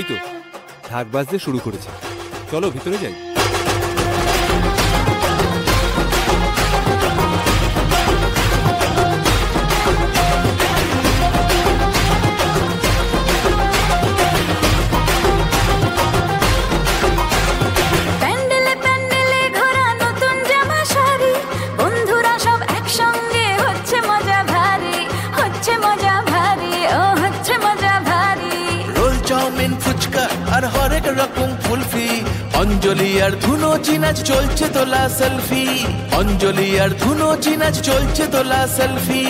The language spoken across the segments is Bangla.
এই তো ঢাক বাজতে শুরু করেছে, চলো ভিতরে যাই। ফুচকা আর হরেক রকম কুলফি, অঞ্জলি আর ধুনো চিনাজ চলছে তোলা সেলফি, অঞ্জলি আর ধুনো চিনাজ চলছে তোলা সেলফি।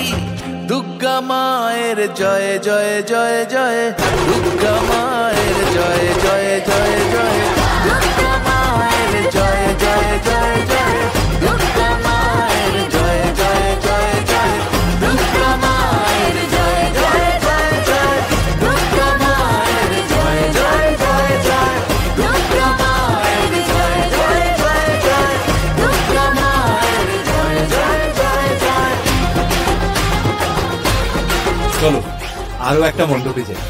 দুর্গা মায়ের জয় জয় জয় জয়, দুর্গা মায়ের জয় জয় জয় জয়, দুর্গা মায়ের জয় জয় জয় জয়, দুর্গা মায়ের জয় জয় জয় জয়, দুর্গা মায়ের জয় জয় জয় জয়, দুর্গা মায়ের জয় জয় জয় জয়, দুর্গা মায়ের জয় জয় জয় জয়, দুর্গা মায়ের জয় জয় জয় জয়। চলো আরো একটা মণ্ডপে যাই।